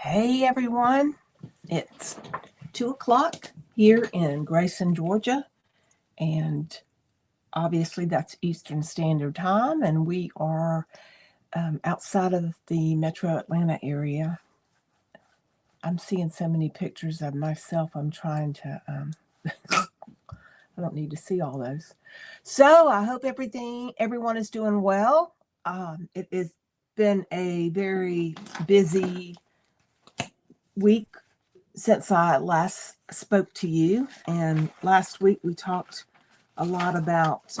Hey everyone, it's 2 o'clock here in Grayson, Georgia, and obviously that's Eastern Standard Time, and we are outside of the metro Atlanta area. I'm seeing so many pictures of myself, I'm trying to, I don't need to see all those. So I hope everyone is doing well. It has been a very busy week since I last spoke to you, and last week we talked a lot about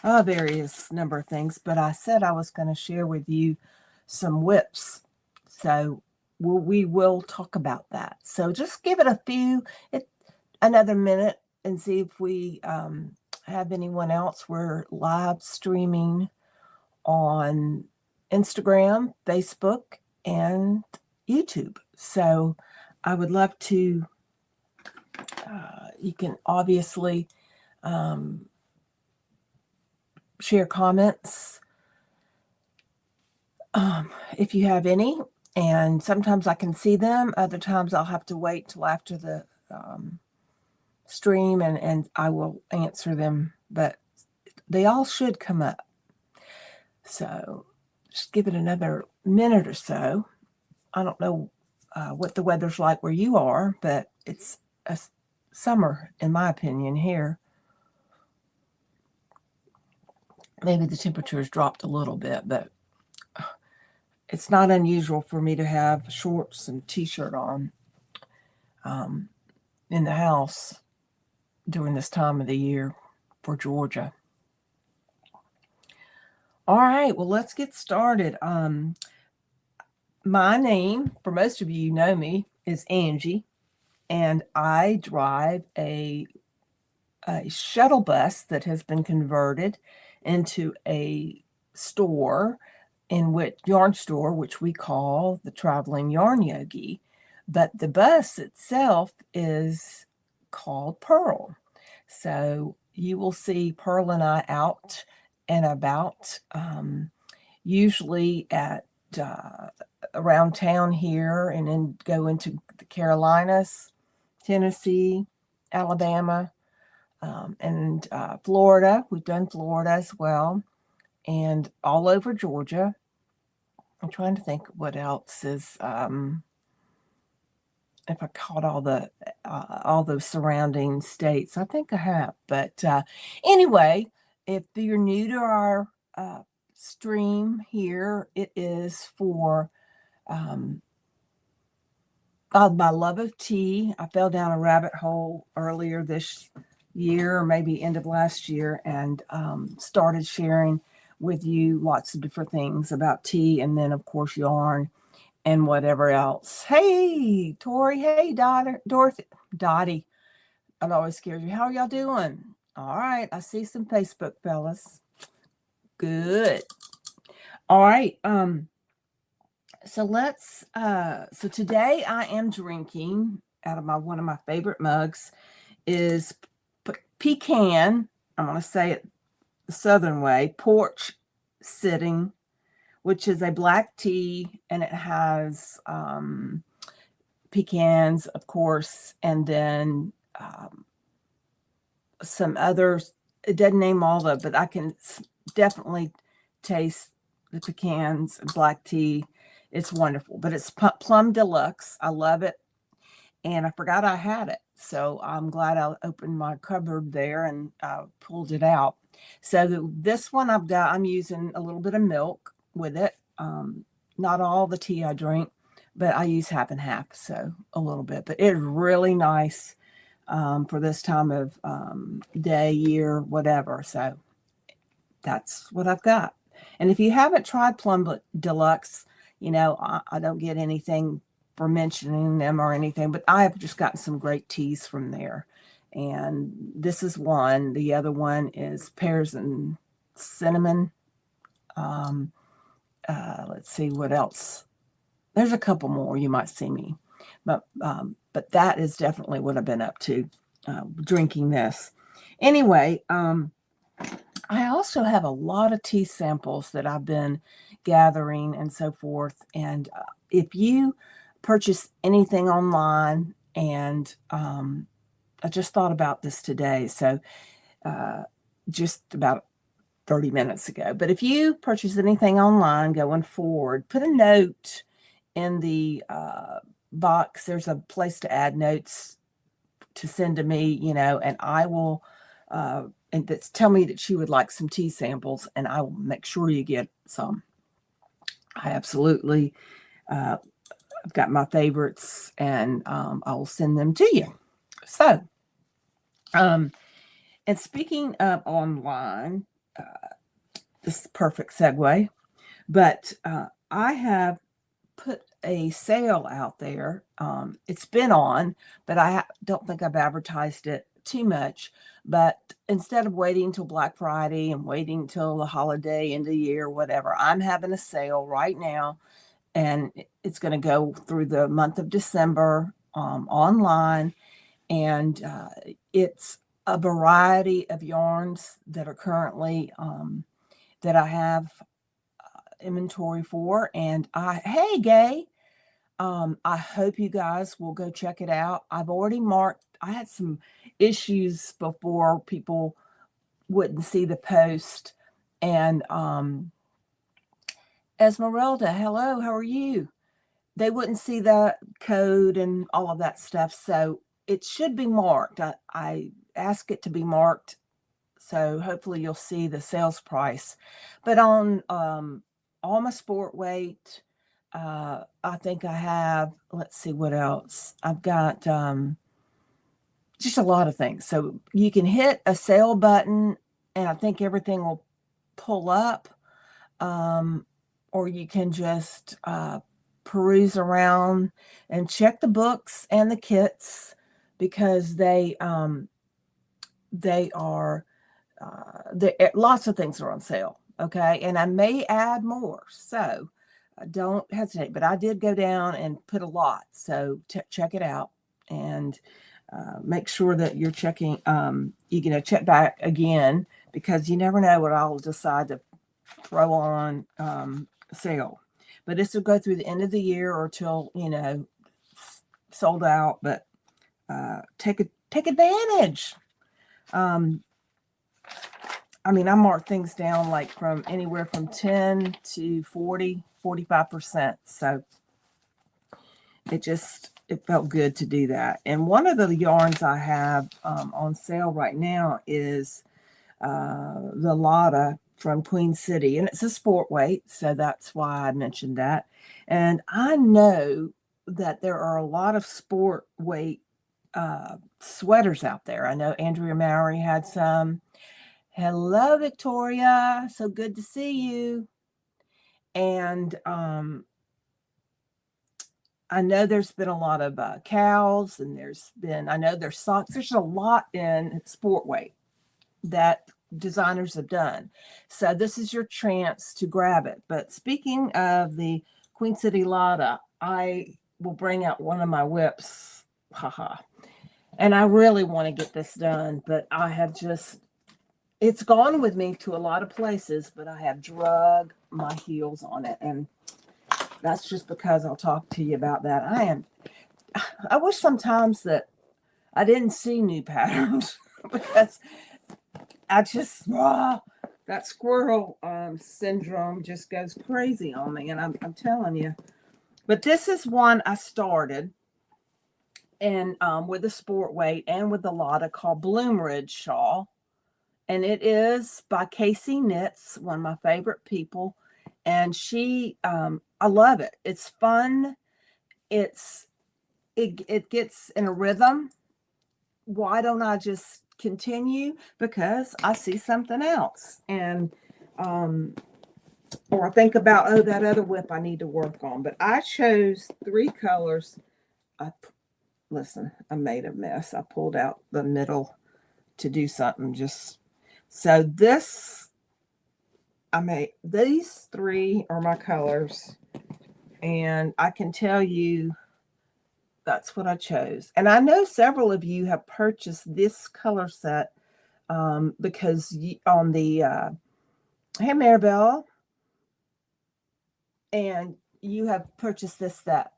various number of things, but I said I was going to share with you some whips, so we will talk about that. So just give it another minute and see if we have anyone else. We're live streaming on Instagram, Facebook, and YouTube. So I would love to, you can obviously share comments if you have any. And sometimes I can see them. Other times I'll have to wait till after the stream and I will answer them. But they all should come up. So just give it another minute or so. I don't know what the weather's like where you are, but it's a summer, in my opinion, here. Maybe the temperature has dropped a little bit, but it's not unusual for me to have shorts and t-shirt on in the house during this time of the year for Georgia. All right, well, let's get started. My name, for most of you know me, is Angie, and I drive a shuttle bus that has been converted into a yarn store, which we call the Traveling Yarn Yogi. But the bus itself is called Pearl. So you will see Pearl and I out and about, usually at around town here, and then go into the Carolinas, Tennessee, Alabama, and Florida. We've done Florida as well, and all over Georgia. I'm trying to think what else is, if I caught all those surrounding states. I think I have. But anyway, if you're new to our stream here, it is for my love of tea. I fell down a rabbit hole earlier this year, or maybe end of last year, and started sharing with you lots of different things about tea, and then of course yarn and whatever else. Hey Tori, hey Dorothy, Dottie, it always scares you. How are y'all doing? All right, I see some Facebook fellas. Good. All right, so today I am drinking out of one of my favorite mugs is Pecan, I'm going to say it the Southern way, Porch Sitting, which is a black tea, and it has pecans, of course, and then some others. It doesn't name all of it, but I can definitely taste the pecans and black tea. It's wonderful, but it's Plum Deluxe. I love it, and I forgot I had it, so I'm glad I opened my cupboard there and pulled it out. So this one I'm using a little bit of milk with it. Not all the tea I drink, but I use half and half, so a little bit. But it's really nice for this time of day, year, whatever. So that's what I've got. And if you haven't tried Plum Deluxe, I don't get anything for mentioning them or anything, but I have just gotten some great teas from there. And this is one. The other one is pears and cinnamon. Let's see what else. There's a couple more you might see me, but that is definitely what I've been up to, drinking this. Anyway, I also have a lot of tea samples that I've been gathering and so forth, and if you purchase anything online, and I just thought about this today, so just about 30 minutes ago. But if you purchase anything online going forward, put a note in the box. There's a place to add notes to send to me, and I will, and that's tell me that you would like some tea samples, and I will make sure you get some. I absolutely, I've got my favorites, and I will send them to you. So, and speaking of online, this is a perfect segue, but I have put a sale out there. It's been on, but I don't think I've advertised it too much. But instead of waiting till Black Friday and waiting till the holiday, end of the year, whatever, I'm having a sale right now, and it's going to go through the month of December online. And it's a variety of yarns that are currently that I have inventory for. And hey, Gay, I hope you guys will go check it out. I've already marked, I had some issues before, people wouldn't see the post. And Esmeralda, hello, how are you? They wouldn't see the code and all of that stuff. So it should be marked. I ask it to be marked. So hopefully you'll see the sales price. But on all my sport weight, I think I have, let's see what else. I've got just a lot of things. So you can hit a sale button, and I think everything will pull up. Or you can just peruse around and check the books and the kits, because they are lots of things are on sale. Okay. And I may add more. So don't hesitate. But I did go down and put a lot. So check it out, and make sure that you're checking, check back again, because you never know what I'll decide to throw on sale. But this will go through the end of the year or till, sold out. But take advantage. I mark things down like from anywhere from 10 to 40, 45%. So it felt good to do that. And one of the yarns I have on sale right now is the Lotta from Queen City. And it's a sport weight, so that's why I mentioned that. And I know that there are a lot of sport weight sweaters out there. I know Andrea Mowry had some. Hello, Victoria. So good to see you. And I know there's been a lot of cowls, and I know there's socks. There's a lot in sport weight that designers have done. So this is your chance to grab it. But speaking of the Queen City Lotta, I will bring out one of my whips. Haha. And I really want to get this done, but I have it's gone with me to a lot of places, but I have drug my heels on it. And that's just because I'll talk to you about that. I wish sometimes that I didn't see new patterns because I just, that squirrel syndrome just goes crazy on me. And I'm telling you, but this is one I started and with the sport weight and with the Lotta, called Bloom Ridge Shawl. And it is by Casey Knits, one of my favorite people. And I love it. It's fun. It gets in a rhythm. Why don't I just continue? Because I see something else. And, or I think about, that other whip I need to work on. But I chose 3 colors. Listen, I made a mess. I pulled out the middle to do something. So these 3 are my colors, and I can tell you that's what I chose. And I know several of you have purchased this color set because on the hey Maribel, and you have purchased this set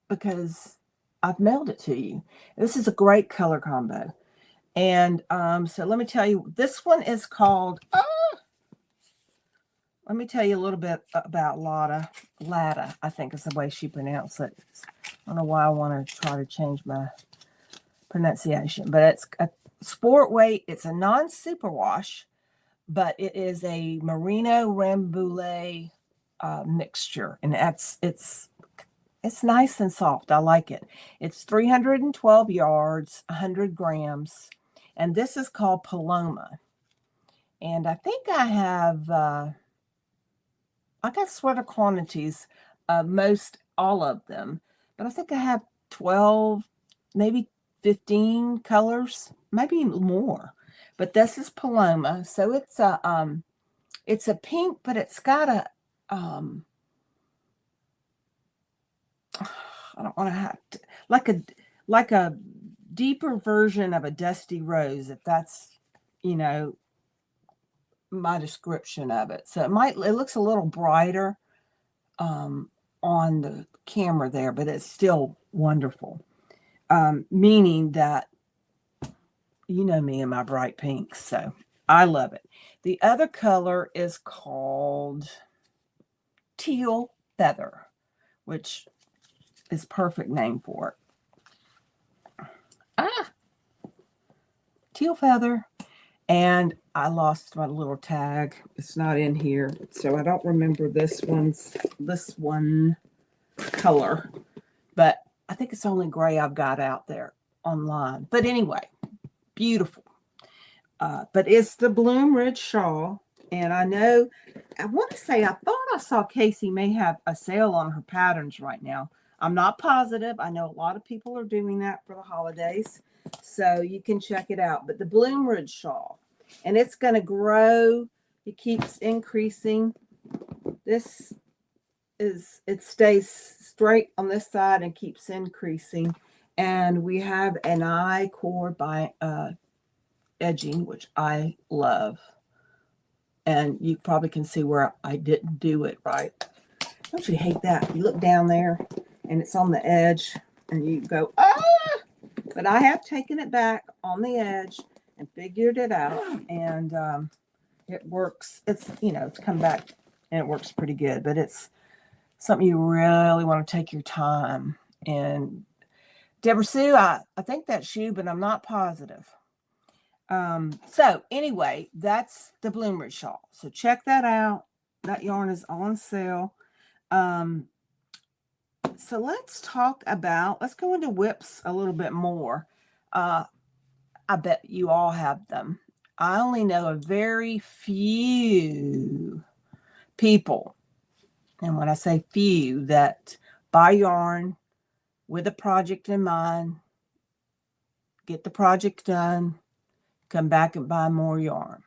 because I've mailed it to you. This is a great color combo. And so let me tell you, this one is called, let me tell you a little bit about Lada, I think is the way she pronounced it. I don't know why I want to try to change my pronunciation, but it's a sport weight. It's a non-superwash, but it is a merino rambouillet mixture, and it's nice and soft. I like it. It's 312 yards, 100 grams, and this is called Paloma. And I think I have I got sweater quantities, most all of them, but I think I have 12, maybe 15 colors, maybe more. But this is Paloma, so it's a pink, but it's got a I don't want to have to, like a deeper version of a dusty rose, if that's, you know, my description of it. So it looks a little brighter on the camera there, but it's still wonderful. Meaning that, you know me and my bright pinks, so I love it. The other color is called Teal Feather, which is perfect name for it. Teal Feather. And I lost my little tag. It's not in here, so I don't remember this one color. But I think it's the only gray I've got out there online. But anyway, beautiful. But it's the Bloom Ridge shawl. And I want to say, I thought I saw Casey may have a sale on her patterns right now. I'm not positive. I know a lot of people are doing that for the holidays, so you can check it out. But the Bloom Ridge shawl, and it's going to grow. It keeps increasing. It stays straight on this side and keeps increasing. And we have an I-cord by edging, which I love. And you probably can see where I didn't do it right. Don't you hate that? You look down there and it's on the edge and you go, but I have taken it back on the edge and figured it out, and it works. It's come back and it works pretty good, but it's something you really want to take your time. And Deborah Sue, I think that's you, but I'm not positive. So anyway, that's the Bloom Ridge shawl. So check that out. That yarn is on sale. So let's go into whips a little bit more. I bet you all have them. I only know a very few people, and when I say few, that buy yarn with a project in mind, get the project done, come back and buy more yarn.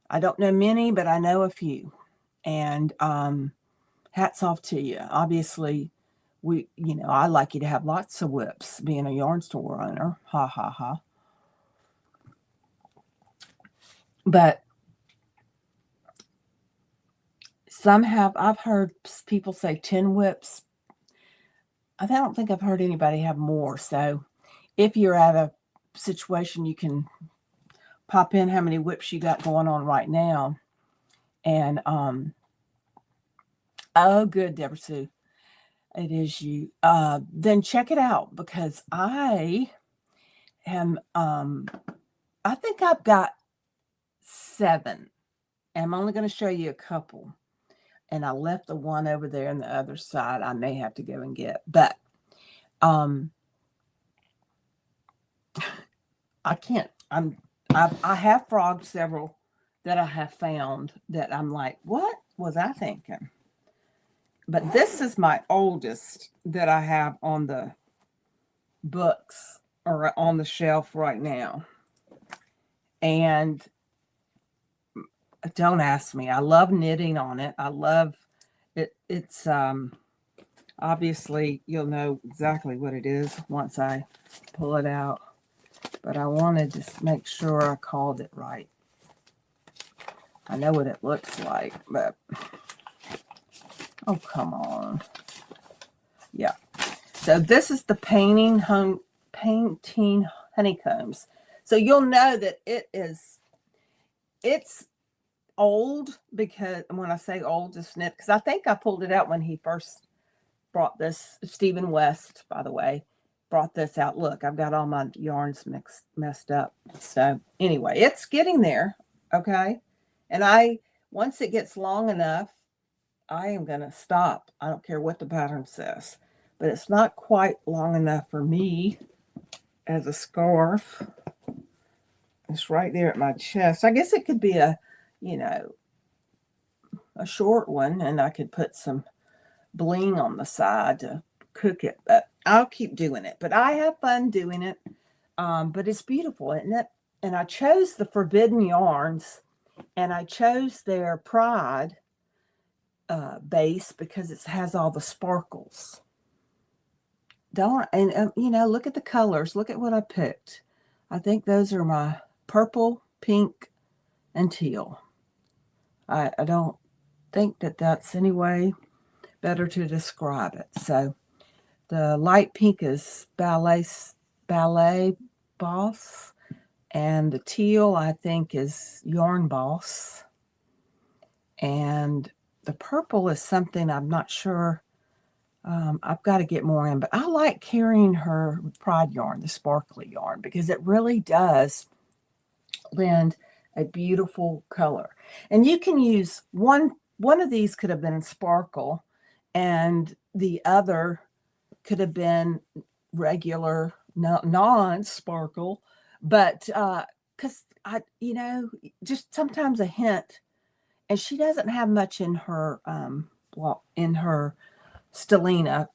I don't know many, but I know a few. And hats off to you. Obviously, I like you to have lots of whips, being a yarn store owner. Ha, ha, ha. But I've heard people say 10 whips. I don't think I've heard anybody have more. So if you're at a situation, you can pop in how many whips you got going on right now. And, oh, good, Deborah Sue. It is you. Then check it out, because I think I've got 7. And I'm only going to show you a couple. And I left the one over there on the other side. I may have to go and get. But I can't. I have frogged several that I have found that I'm like, what was I thinking? But this is my oldest that I have on the books or on the shelf right now. And don't ask me. I love knitting on it. I love it. It's obviously you'll know exactly what it is once I pull it out. But I wanted to make sure I called it right. I know what it looks like, but Oh, come on. Yeah. So this is the painting honeycombs. So you'll know that it's old, because when I say old, just knit, because I think I pulled it out when he first brought this. Stephen West, by the way, brought this out. Look, I've got all my yarns messed up. So anyway, it's getting there. Okay. And once it gets long enough, I am going to stop. I don't care what the pattern says, but it's not quite long enough for me as a scarf. It's right there at my chest. I guess it could be a short one, and I could put some bling on the side to cook it, but I'll keep doing it. But I have fun doing it. But it's beautiful, isn't it? And I chose the Forbidden yarns, and I chose their Pride base because it has all the sparkles. Look at the colors. Look at what I picked. I think those are my purple, pink, and teal. I don't think that that's any way better to describe it. So the light pink is ballet boss, and the teal I think is yarn boss, and the purple is something I'm not sure. I've got to get more in, but I like carrying her Pride yarn, the sparkly yarn, because it really does lend a beautiful color. And you can use one of these could have been sparkle, and the other could have been regular, non-sparkle, but because just sometimes a hint. And she doesn't have much in her stellina.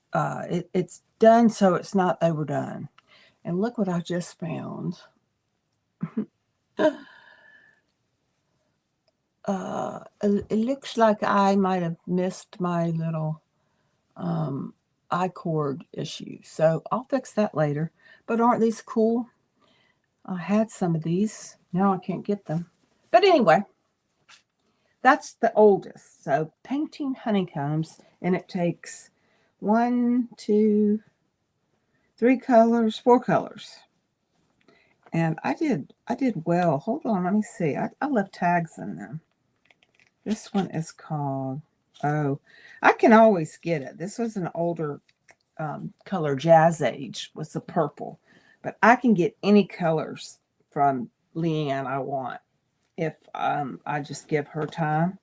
It's done so it's not overdone. And look what I just found. It looks like I might have missed my little I-cord issue. So I'll fix that later. But aren't these cool? I had some of these. Now I can't get them. But anyway, that's the oldest. So painting honeycombs, and it takes 1, 2, 3 colors, 4 colors. And I did well. Hold on, let me see. I left tags in them. This one is called, I can always get it. This was an older color, Jazz Age was the purple. But I can get any colors from Leanne I want if I just give her time.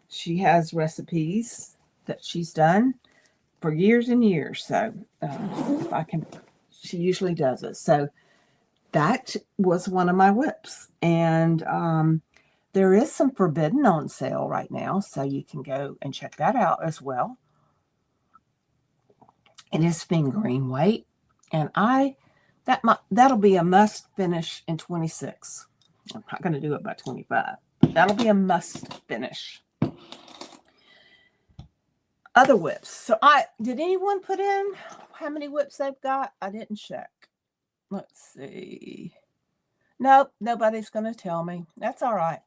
She has recipes that she's done for years and years. So if I can, she usually does it. So that was one of my whips. And there is some Forbidden on sale right now, so you can go and check that out as well. It is fingering weight, and that'll be a must finish in 26. I'm not going to do it by 25, but that'll be a must finish. Other whips. So did anyone put in how many whips they've got? I didn't check. Let's see. Nope, nobody's going to tell me. That's all right.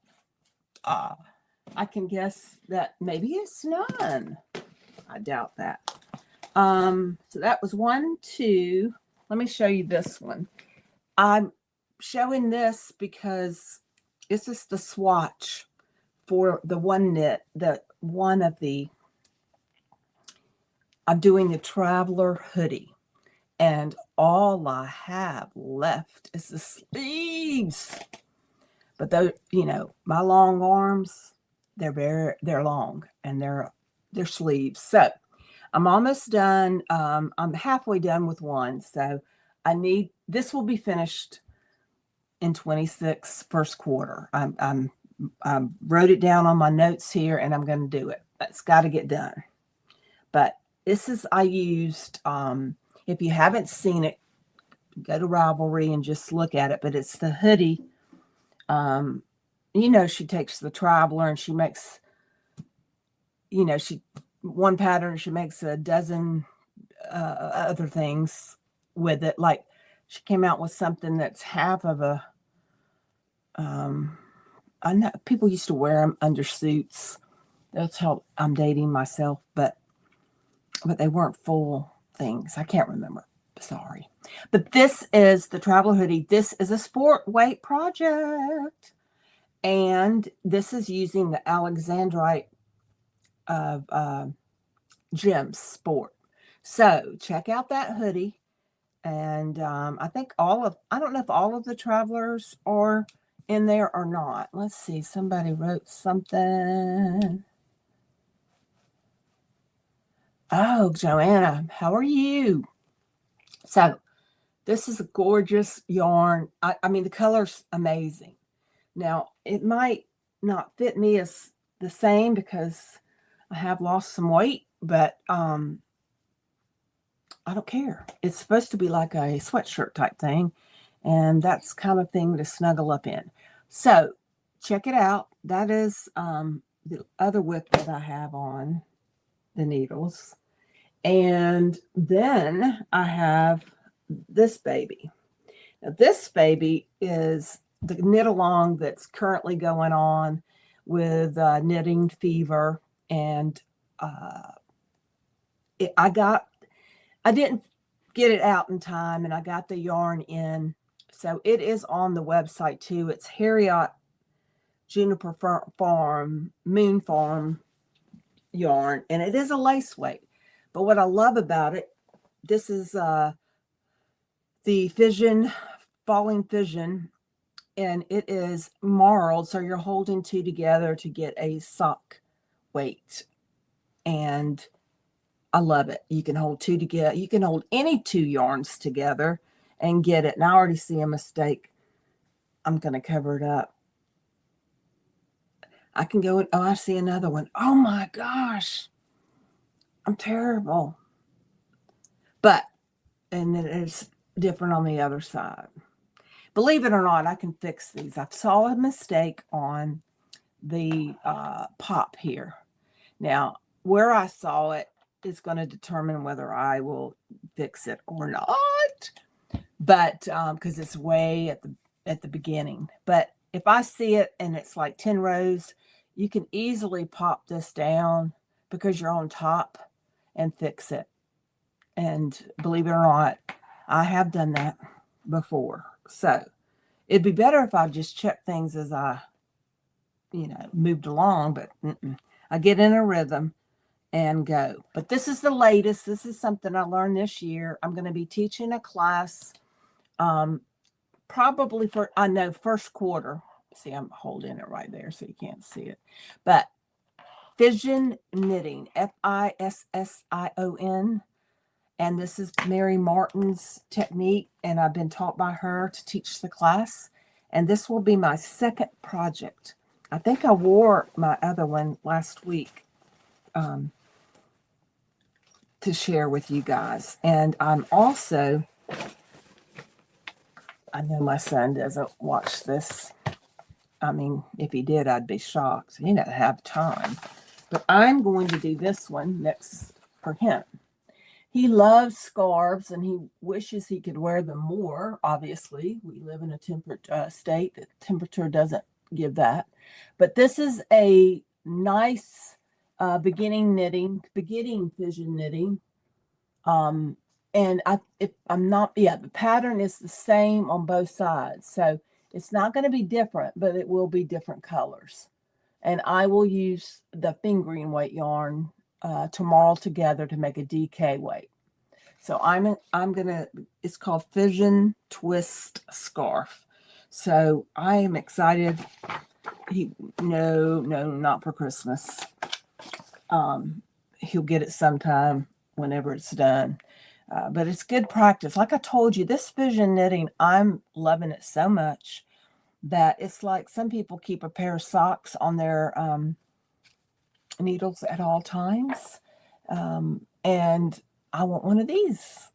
I can guess that maybe it's none. I doubt that. So that was 1, 2. Let me show you this one. I'm showing this because this is the swatch for the one knit, I'm doing the Traveler hoodie. And all I have left is the sleeves. But those, my long arms, they're long, and they're sleeves. So I'm almost done. I'm halfway done with one. So this will be finished in 26 first quarter. I wrote it down on my notes here, and I'm going to do it. It's got to get done. But I used, if you haven't seen it, go to Ravelry and just look at it. But it's the hoodie. She takes the Traveler and she makes, one pattern, she makes a dozen other things with it. Like she came out with something that's half of a, I know people used to wear them under suits. That's how I'm dating myself, but they weren't full things. I can't remember. Sorry. But this is the traveler hoodie. This is a sport weight project. And this is using the Alexandrite of Gems Sport. So check out that hoodie. And I think I don't know if all of the travelers are in there or not. Let's see. Somebody wrote something. Oh, Joanna, how are you? So this is a gorgeous yarn. I mean, the color's amazing. Now, it might not fit me as the same because I have lost some weight, but I don't care. It's supposed to be like a sweatshirt type thing, and that's kind of thing to snuggle up in. So check it out. That is the other width that I have on the needles. And then I have this baby. Now, this baby is the knit along that's currently going on with knitting fever. And I didn't get it out in time, and I got the yarn in. So it is on the website too. It's Herriott Juniper Moon Farm yarn, and it is a lace weight. But what I love about it, this is the Falling Fission, and it is marled, so you're holding two together to get a sock weight. And I love it. You can hold two together. You can hold any two yarns together and get it. And I already see a mistake. I'm going to cover it up. I can go and, oh, I see another one. Oh my gosh. I'm terrible. But, and then it's different on the other side. Believe it or not, I can fix these. I saw a mistake on the pop here. Now, where I saw it is going to determine whether I will fix it or not. But because it's way at the beginning. But if I see it and it's like 10 rows, you can easily pop this down because you're on top and fix it. And believe it or not, I have done that before. So it'd be better if I just check things as I, moved along. But I get in a rhythm and go. But this is the latest. This is something I learned this year. I'm going to be teaching a class probably first quarter. See, I'm holding it right there so you can't see it. But Fission knitting, Fission. And this is Mary Martin's technique, and I've been taught by her to teach the class. And this will be my second project. I think I wore my other one last week to share with you guys. And I'm also, I know my son doesn't watch this. I mean, if he did, I'd be shocked. He doesn't have time. But I'm going to do this one next for him. He loves scarves, and he wishes he could wear them more. Obviously, we live in a temperate state. The temperature doesn't give that. But this is a nice beginning Fission knitting. And the pattern is the same on both sides. So it's not going to be different, but it will be different colors. And I will use the fingering weight yarn to marl together to make a DK weight. So it's called Fission Twist Scarf. So I am excited. No, not for Christmas. He'll get it sometime whenever it's done. But it's good practice. Like I told you, this Fission knitting, I'm loving it so much that it's like some people keep a pair of socks on their needles at all times. And I want one of these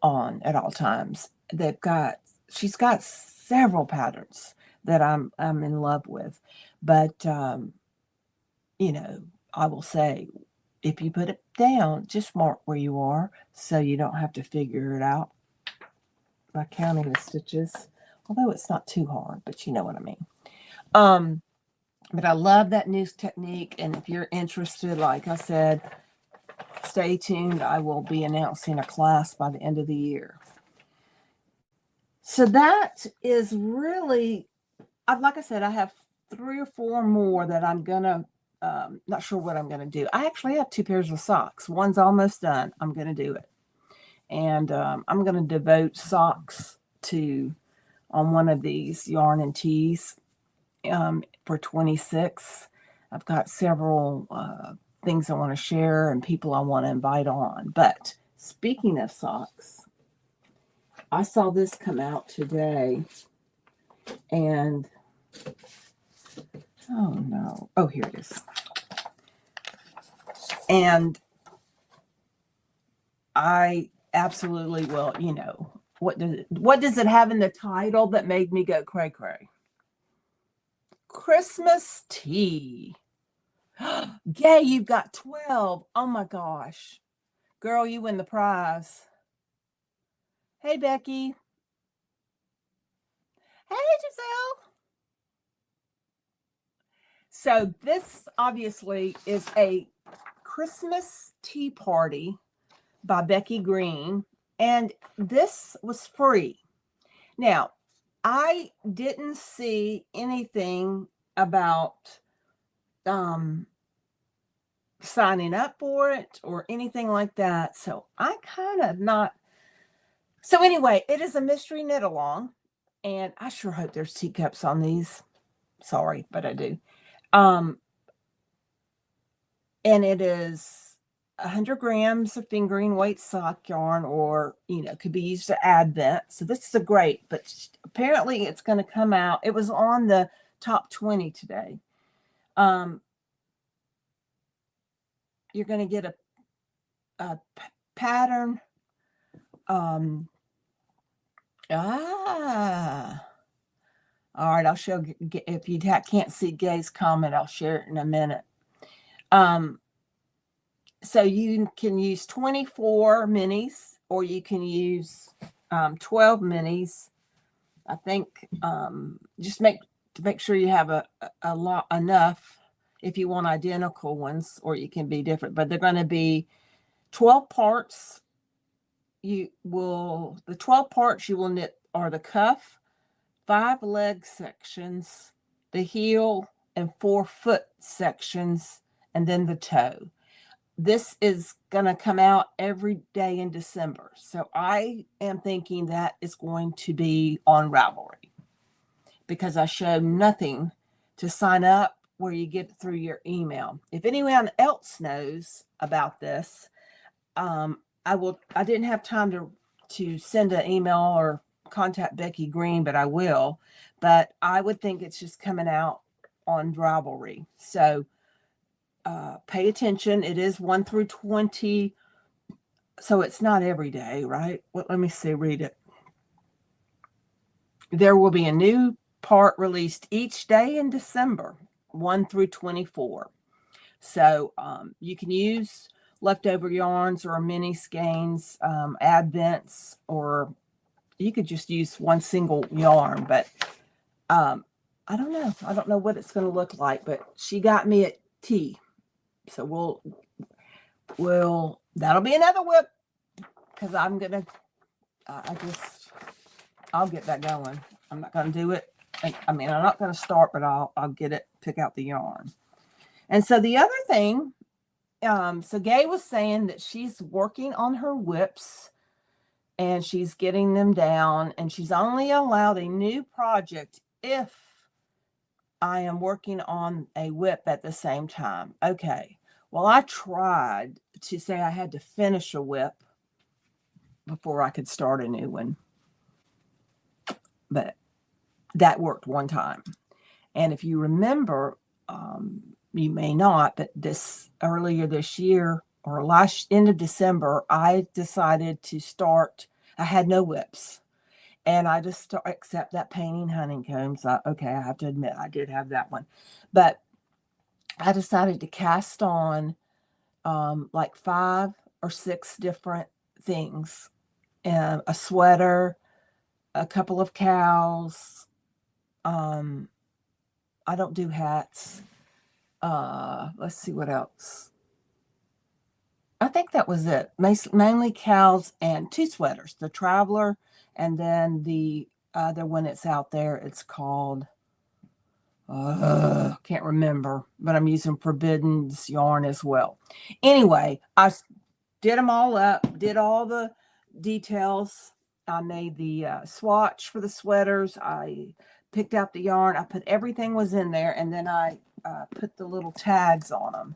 on at all times. She's got several patterns that I'm in love with. But, I will say, if you put it down, just mark where you are so you don't have to figure it out by counting the stitches. Although it's not too hard, but you know what I mean. But I love that new technique. And if you're interested, like I said, stay tuned. I will be announcing a class by the end of the year. So that is really, like I said, I have 3 or 4 more that I'm going to, not sure what I'm going to do. I actually have 2 pairs of socks. One's almost done. I'm going to do it. And I'm going to devote socks on one of these yarn and tees for 26. I've got several things I want to share and people I want to invite on. But speaking of socks, I saw this come out today, and oh no, oh, here it is. And I absolutely will, what does it have in the title that made me go cray cray? Christmas tea. Gay, you've got 12. Oh my gosh. Girl, you win the prize. Hey, Becky. Hey, Giselle. So this obviously is a Christmas tea party by Becky Green, and this was free. Now, I didn't see anything about signing up for it or anything like that, so I kind of not. So anyway, it is a mystery knit along, and I sure hope there's teacups on these. Sorry, but I do. And it is 100 grams of fingering weight sock yarn, or, could be used to advent. So this is a great, but apparently it's going to come out. It was on the top 20 today. You're going to get a pattern. All right, I'll show, if you can't see Gay's comment, I'll share it in a minute. So you can use 24 minis, or you can use 12 minis. I think just make sure you have a lot enough if you want identical ones, or you can be different, but they're going to be 12 parts. The 12 parts you will knit are the cuff, 5 leg sections, the heel, and 4 foot sections, and then the toe. This is going to come out every day in December. So I am thinking that is going to be on Ravelry, because I show nothing to sign up where you get it through your email. If anyone else knows about this, I didn't have time to send an email or contact Becky Green, but I will. But I would think it's just coming out on Ravelry. So pay attention. It is 1 through 20. So it's not every day, right? Well, let me see, read it. There will be a new part released each day in December, 1 through 24. So you can use leftover yarns or mini skeins, advents, or you could just use one single yarn. But I don't know. I don't know what it's going to look like, but she got me at tea. So that'll be another whip, because I'm going to, I'll get that going. I'm not going to do it. I'm not going to start, but I'll pick out the yarn. And so the other thing, so Gay was saying that she's working on her whips and she's getting them down, and she's only allowed a new project if I am working on a whip at the same time. Okay. Well, I tried to say I had to finish a whip before I could start a new one, but that worked one time. And if you remember, you may not, but earlier this year, or end of December, I decided to start. I had no whips, and I just except that painting honeycombs. Okay, I have to admit I did have that one, but I decided to cast on like 5 or 6 different things, a sweater, a couple of cowls, I don't do hats. Let's see what else. I think that was it. Mainly cowls and 2 sweaters, the Traveler, and then the other one that's out there. It's called, can't remember, but I'm using Forbidden's yarn as well. Anyway, I did them all up, did all the details. I made the swatch for the sweaters. I picked out the yarn. I put everything was in there, and then I put the little tags on them.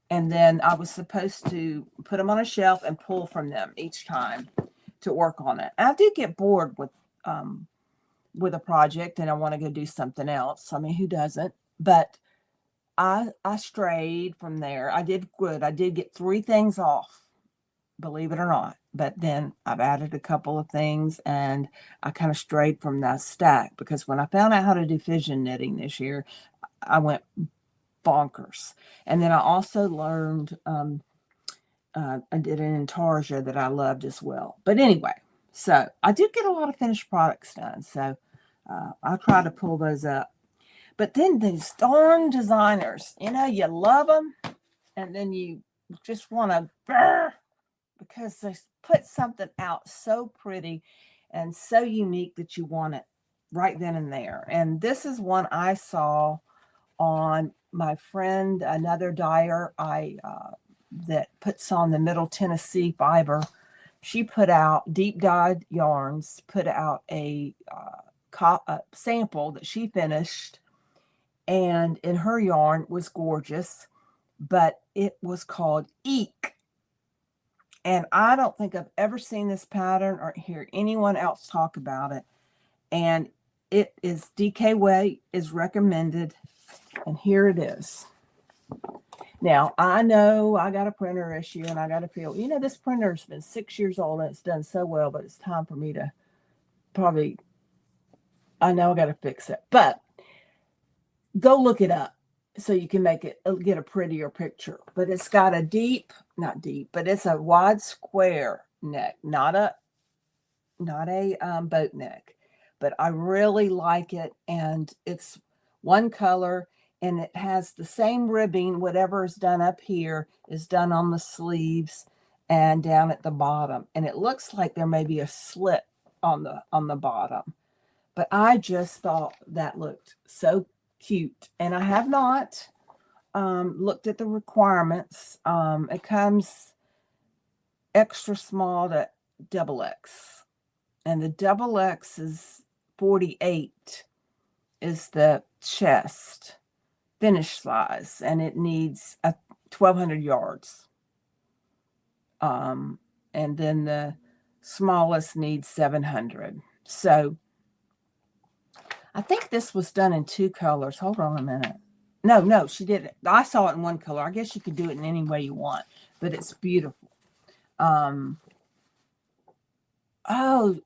And then I was supposed to put them on a shelf and pull from them each time to work on it. And I do get bored with a project and I want to go do something else. I mean, who doesn't? But I strayed from there. I did good. I did get 3 things off, believe it or not. But then I've added a couple of things and I kind of strayed from that stack, because when I found out how to do fission knitting this year, I went bonkers. And then I also learned, I did an intarsia that I loved as well. But anyway, so I do get a lot of finished products done. So I'll try to pull those up. But then these darn designers, you love them and then you just want to, because they put something out so pretty and so unique that you want it right then and there. And this is one I saw on my friend, another dyer that puts on the Middle Tennessee fiber. She put out Deep Dyed Yarns, put out a sample that she finished, and in her yarn was gorgeous, but it was called Eek. And I don't think I've ever seen this pattern or hear anyone else talk about it. And it is DK weight is recommended. And here it is. Now, I know I got a printer issue and I got to feel, this printer's been 6 years old and it's done so well, but it's time for me to I know I got to fix it. But go look it up so you can get a prettier picture. But it's got a not deep, but it's a wide square neck, not a boat neck. But I really like it, and it's one color, and it has the same ribbing. Whatever is done up here is done on the sleeves and down at the bottom, and it looks like there may be a slit on the bottom. But I just thought that looked so cute, and I have not looked at the requirements. It comes extra small to XX, and the XX is 48 is the chest finish size, and it needs 1,200 yards. And then the smallest needs 700. So I think this was done in 2 colors. Hold on a minute. No, she didn't. I saw it in 1 color. I guess you could do it in any way you want, but it's beautiful. Oh,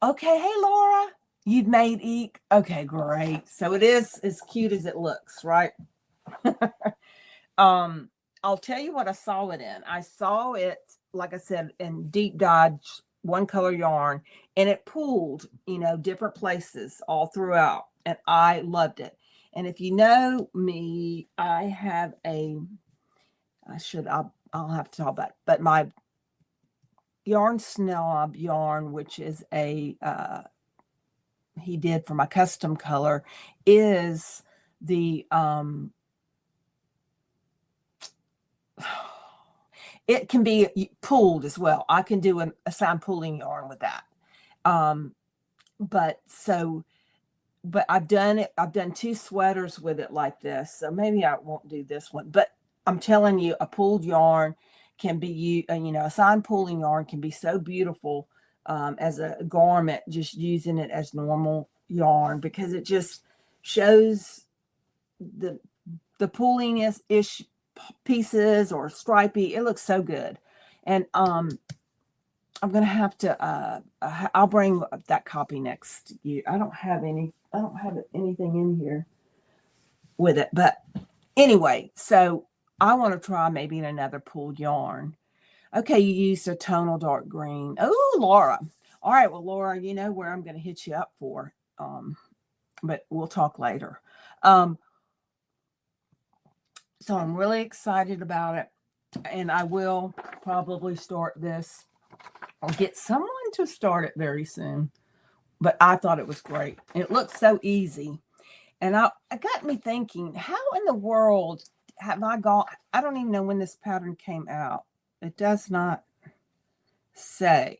okay. Hey, Laura, you've made Eek. Okay, great. So it is as cute as it looks, right? I'll tell you what I saw it in. I saw it, like I said, in deep dyed 1 color yarn, and it pooled, different places all throughout, and I loved it. And if you know me, I have I'll have to talk about it, but my Yarn Snob yarn, which is he did for my custom color, is the it can be pooled as well. I can do an assigned pooling yarn with that. But I've done it. I've done 2 sweaters with it like this. So maybe I won't do this one, but I'm telling you, a pooled yarn can be, assigned pooling yarn can be so beautiful as a garment, just using it as normal yarn, because it just shows the pooling-ish pieces or stripy. It looks so good. And I'm going to have to, I'll bring that copy next year. I don't have anything in here with it, but anyway, so I want to try maybe in another pooled yarn. Okay, you used a tonal dark green. Oh, Laura. All right, well, Laura, you know where I'm going to hit you up for, but we'll talk later. So I'm really excited about it. And I will probably start this or get someone to start it very soon. But I thought it was great. It looked so easy. And it got me thinking, how in the world have I got? I don't even know when this pattern came out. It does not say.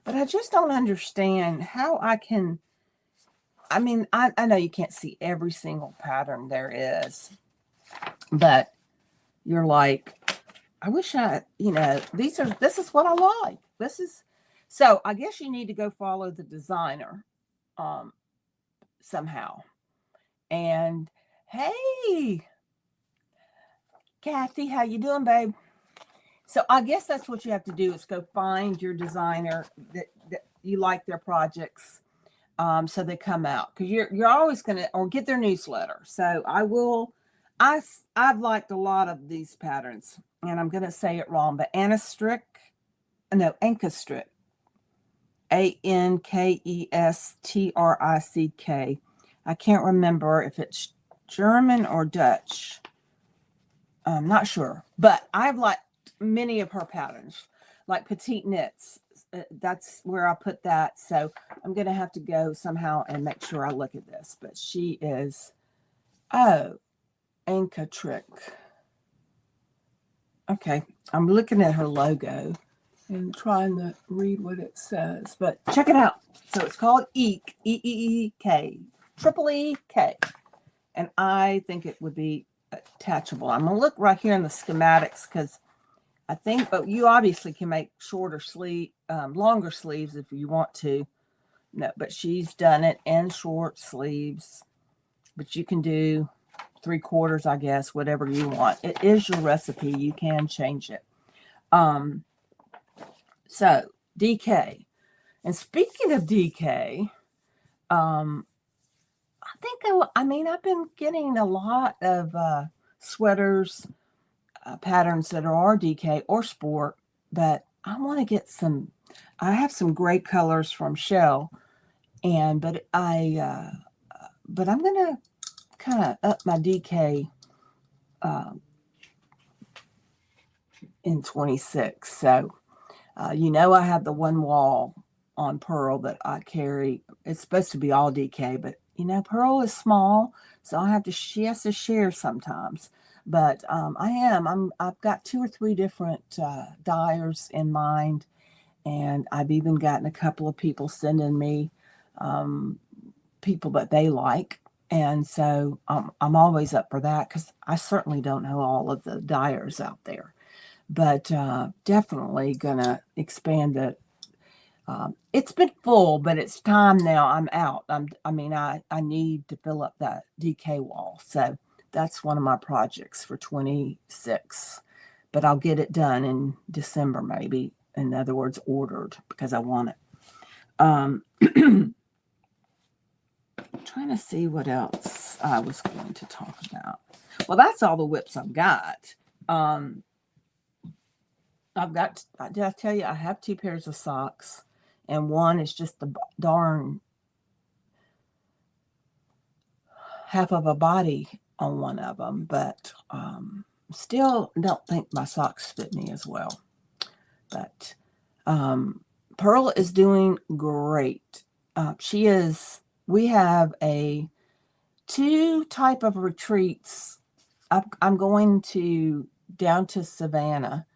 But I just don't understand how I can. I mean, I know you can't see every single pattern there is, but you're like, I wish this is what I like. So I guess you need to go follow the designer somehow. And hey, Kathy, how you doing, babe? So I guess that's what you have to do is go find your designer that you like their projects. So they come out because you're always gonna or get their newsletter. So I've liked a lot of these patterns, and I'm gonna say it wrong, but Ankestrick, Ankestrick. I can't remember if it's German or Dutch. I'm not sure, but I've liked many of her patterns, like Petite Knits. That's where I put that. So I'm going to have to go somehow and make sure I look at this. But she is, Ankestrick. Okay, I'm looking at her logo and trying to read what it says. But check it out. So it's called Eek, E-E-E-K, triple E-K. And I think it would be attachable. I'm going to look right here in the schematics because I think, but you obviously can make shorter longer sleeves if you want to. No, but she's done it in short sleeves. But you can do 3/4, I guess, whatever you want. It is your recipe. You can change it. So DK. And speaking of DK, I think I've been getting a lot of sweaters. Patterns that are DK or sport, but I want to get some. I have some great colors from Shel, but I'm gonna kind of up my DK in 26. So I have the one wall on Pearl that I carry. It's supposed to be all DK, but Pearl is small, so she has to share sometimes. But I've got 2 or 3 different dyers in mind, and I've even gotten a couple of people sending me people that they like. And so I'm always up for that because I certainly don't know all of the dyers out there, but definitely gonna expand it. It's been full, but it's time now. I'm out. I need to fill up that DK wall. So that's one of my projects for 26, but I'll get it done in December, maybe. In other words, ordered because I want it. Trying to see what else I was going to talk about. Well, that's all the whips I've got. Did I tell you I have 2 pairs of socks, and one is just the darn half of a body on one of them, but still don't think my socks fit me as well. But Pearl is doing great. We have 2 type of retreats. I'm going down to Savannah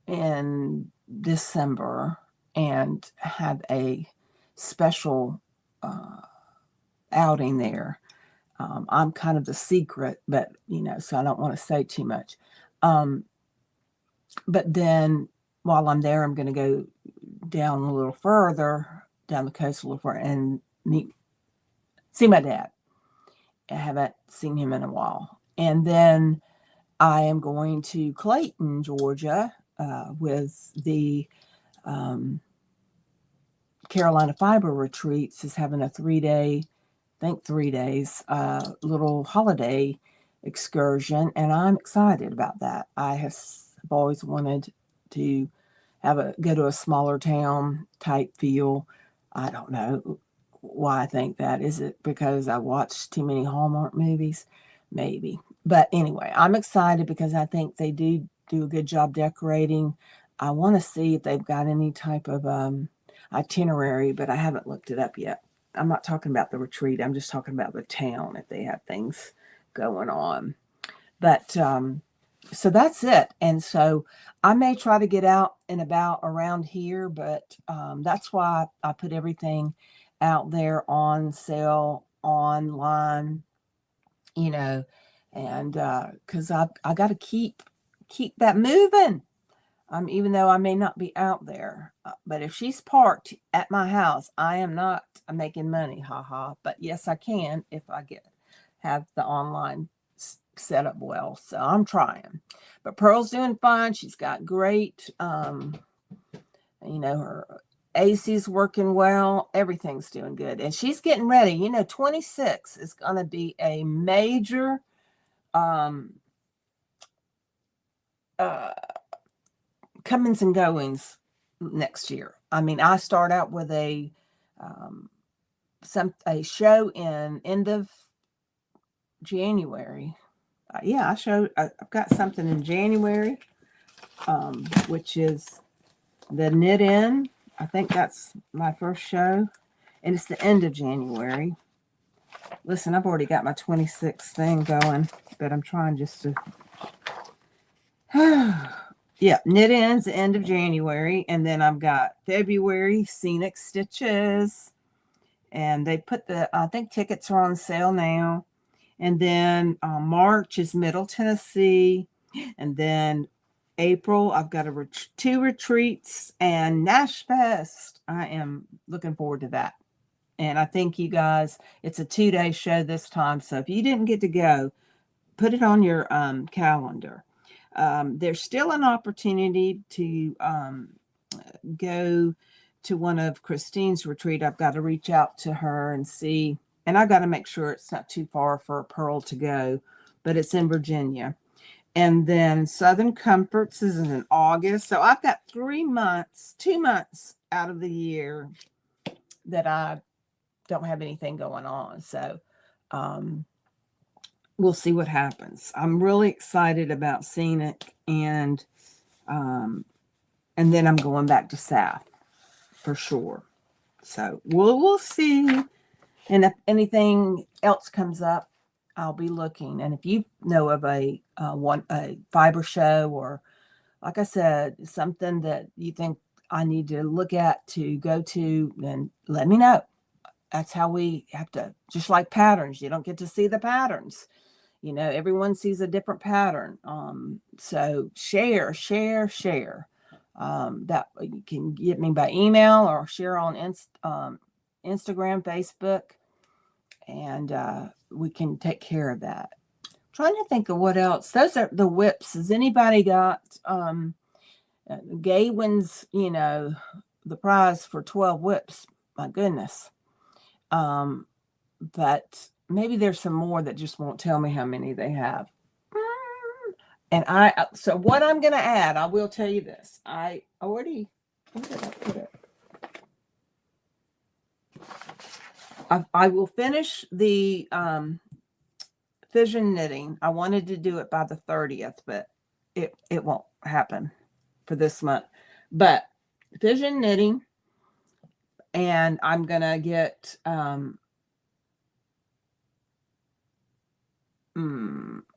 in December and have a special outing there. I'm kind of the secret, but so I don't want to say too much. But then while I'm there, I'm going to go down a little further, down the coast a little further, and see my dad. I haven't seen him in a while. And then I am going to Clayton, Georgia, with the Carolina Fiber Retreats, is having a 3-day, I think 3 days, little holiday excursion, and I'm excited about that. I've always wanted to go to a smaller town type feel. I don't know why I think that. Is it because I watched too many Hallmark movies? Maybe. But anyway, I'm excited because I think they do a good job decorating. I want to see if they've got any type of itinerary, but I haven't looked it up yet. I'm not talking about the retreat. I'm just talking about the town, if they have things going on. But so that's it. And so I may try to get out and about around here, but that's why I put everything out there on sale online, you know, and because I got to keep that moving. Even though I may not be out there, but if she's parked at my house, I am not making money, haha. But yes, I can if I have the online set up well. So I'm trying. But Pearl's doing fine. She's got great, her AC's working well. Everything's doing good, and she's getting ready. 26 is going to be a major comings and goings next year. I mean, I start out with a show in end of January. I've got something in January, which is the Knit In. I think that's my first show, and it's the end of January. Listen, I've already got my 26th thing going, but I'm trying just to yeah, Knit In's the end of January, and then I've got February Scenic Stitches, and they put I think tickets are on sale now, and then March is Middle Tennessee, and then April I've got 2 retreats and Nash Fest. I am looking forward to that, and I think you guys, it's a 2-day show this time, so if you didn't get to go, put it on your calendar. There's still an opportunity to go to one of Christine's retreat. I've got to reach out to her and see, and I got to make sure it's not too far for Pearl to go, but it's in Virginia. And then Southern Comforts is in August. So I've got 2 months out of the year that I don't have anything going on. So, we'll see what happens. I'm really excited about Scenic, and then I'm going back to South for sure. So we'll see. And if anything else comes up, I'll be looking. And if you know of a fiber show, or like I said, something that you think I need to look at to go to, then let me know. That's how we have to, just like patterns. You don't get to see the patterns. Everyone sees a different pattern. So share. That you can get me by email or share on Instagram, Facebook, and we can take care of that. I'm trying to think of what else. Those are the whips. Has anybody got Gay wins, the prize for 12 whips? My goodness. But maybe there's some more that just won't tell me how many they have. And so what I'm going to add, I will tell you this. I already, where did I put it? I will finish the fission knitting. I wanted to do it by the 30th, but it won't happen for this month. But fission knitting, and I'm going to get...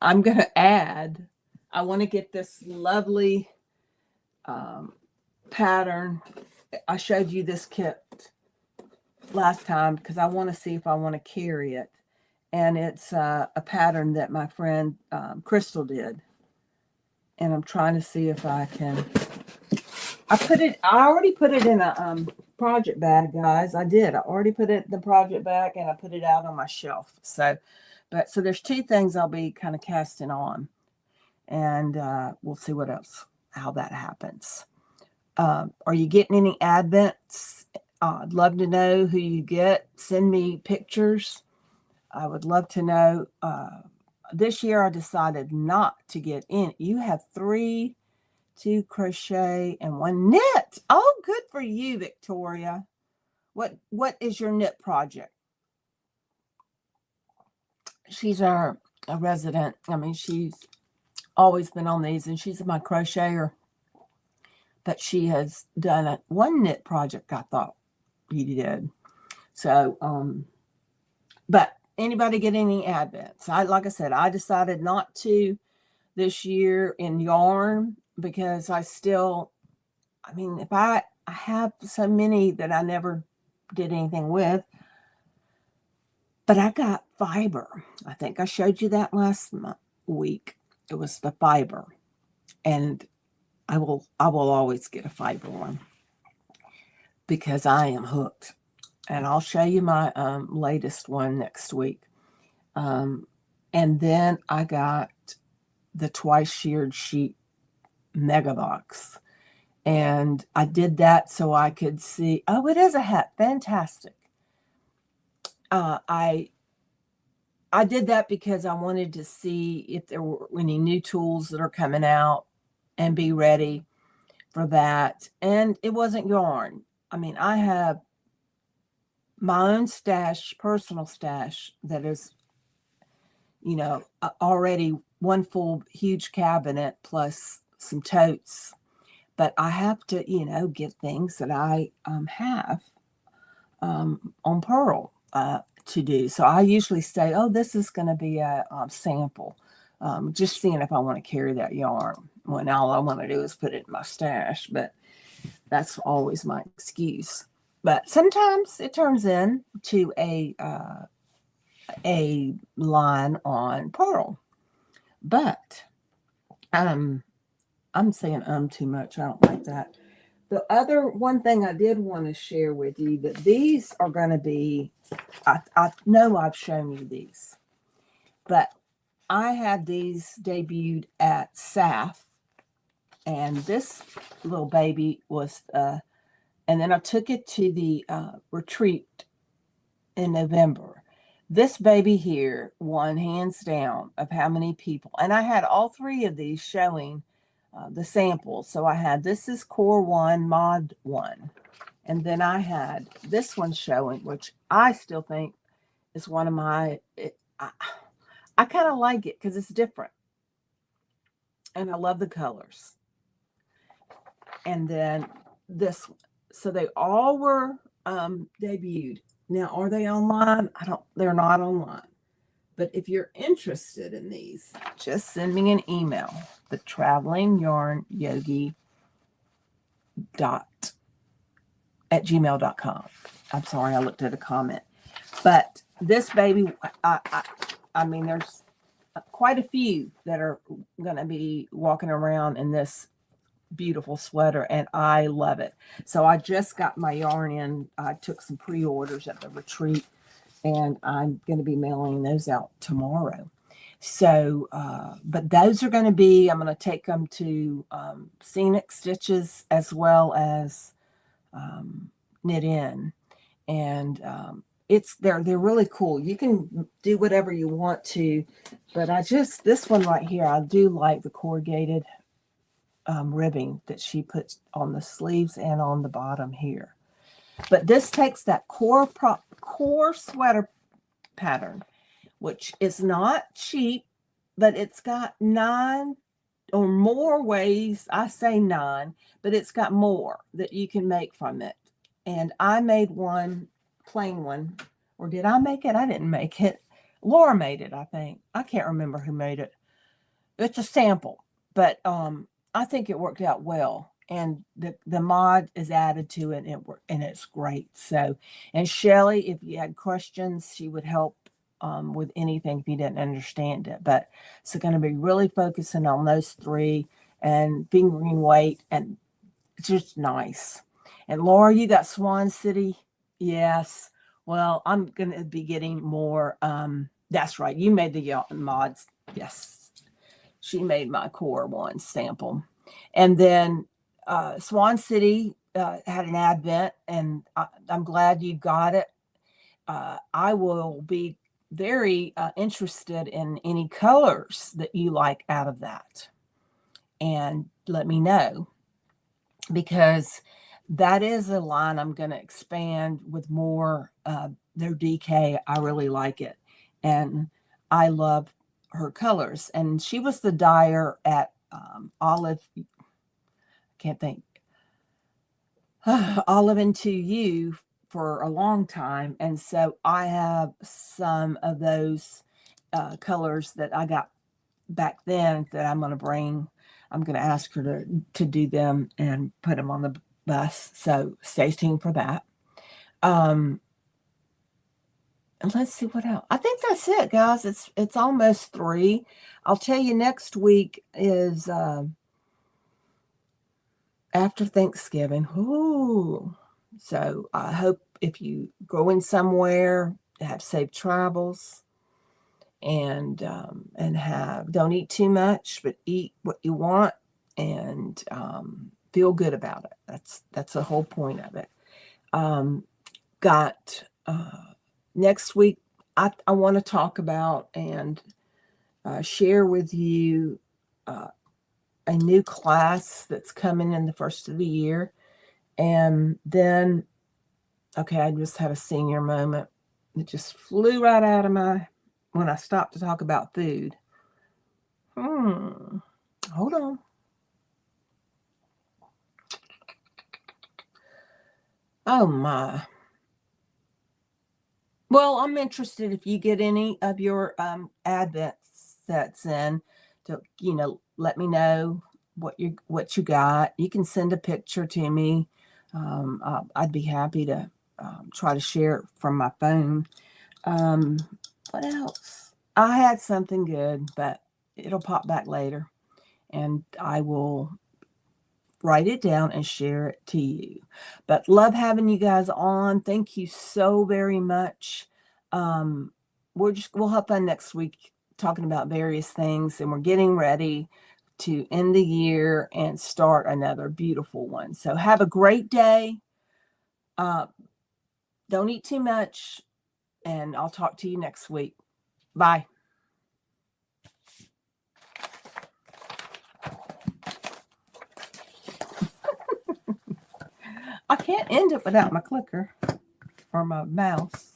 I'm going to add, I want to get this lovely pattern. I showed you this kit last time because I want to see if I want to carry it. And it's a pattern that my friend Crystal did. And I'm trying to see if I can. I already put it in a project bag, guys. I did. I already put it in the project bag, and I put it out on my shelf. So there's 2 things I'll be kind of casting on, and we'll see what else, how that happens. Are you getting any advents? I'd love to know who you get. Send me pictures. I would love to know. This year I decided not to get in. You have 3, 2 crochet and 1 knit. Oh, good for you, Victoria. What is your knit project? She's a resident. I mean, she's always been on these, and she's my crocheter. But she has done one knit project I thought you did. So, but anybody get any advents? Like I said, I decided not to this year in yarn because I mean, if I have so many that I never did anything with, but I got fiber. I think I showed you that last week. It was the fiber, and I will always get a fiber one because I am hooked. And I'll show you my latest one next week. And then I got the twice sheared sheet mega box. And I did that so I could see, oh, it is a hat. Fantastic. I did that because I wanted to see if there were any new tools that are coming out and be ready for that. And it wasn't yarn. I mean, I have my own stash, personal stash, that is, you know, already one full huge cabinet plus some totes. But I have to, you know, get things that I have on Pearl to do. So I usually say, oh, this is going to be a sample. Just seeing if I want to carry that yarn when all I want to do is put it in my stash. But that's always my excuse. But sometimes it turns into a line on Pearl. But I'm saying too much. I don't like that. The other one thing I did want to share with you, that these are going to be, I know I've shown you these, but I had these debuted at SAF, and this little baby was, and then I took it to the retreat in November. This baby here won hands down of how many people, and I had all three of these showing the samples. So I had, this is core 1, mod 1. And then I had this one showing, which I still think is one of my, I kind of like it because it's different. And I love the colors. And then this one. So they all were debuted. Now, are they online? They're not online. But if you're interested in these, just send me an email, the travelingyarnyogi@gmail.com. I'm sorry, I looked at a comment. But this baby, I mean, there's quite a few that are going to be walking around in this beautiful sweater, and I love it. So I just got my yarn in. I took some pre-orders at the retreat, and I'm going to be mailing those out tomorrow. So, but those are going to be, I'm going to take them to Scenic Stitches as well as Knit In. And they're really cool. You can do whatever you want to, but this one right here, I do like the corrugated ribbing that she puts on the sleeves and on the bottom here. But this takes that core sweater pattern, which is not cheap, but it's got 9 or more ways. I say 9, but it's got more that you can make from it. And I made one plain one, or did I make it? I didn't make it. Laura made it, I think. I can't remember who made it. It's a sample, but I think it worked out well. And the mod is added to it, and it's great. So, and Shelly, if you had questions, she would help with anything if you didn't understand it. But it's going to be really focusing on those 3 and fingering weight, and it's just nice. And Laura, you got Swan City? Yes. Well, I'm going to be getting more. That's right. You made the mods. Yes. She made my core 1 sample. And then Swan City had an advent, and I'm glad you got it. I will be very interested in any colors that you like out of that. And let me know, because that is a line I'm going to expand with more. Their DK, I really like it. And I love her colors. And she was the dyer at Olive, I can't think, Olive Into You for a long time. And so I have some of those colors that I got back then that I'm going to bring. I'm going to ask her to do them and put them on the bus. So stay tuned for that. And let's see what else. I think that's it, guys. It's almost 3. I'll tell you, next week is after Thanksgiving. Ooh. So I hope if you going somewhere, have safe travels, and don't eat too much, but eat what you want, and feel good about it. That's the whole point of it. Got next week, I want to talk about and share with you a new class that's coming in the first of the year. And then, okay, I just had a senior moment. It just flew right out of when I stopped to talk about food. Hold on. Oh my. Well, I'm interested if you get any of your Advent sets in to, let me know what you got. You can send a picture to me. I'd be happy to try to share it from my phone. What else? I had something good, but it'll pop back later, and I will write it down and share it to you. But love having you guys on. Thank you so very much. We'll have fun next week talking about various things, and we're getting ready to end the year and start another beautiful one. So have a great day. Don't eat too much, and I'll talk to you next week. Bye. I can't end it without my clicker or my mouse.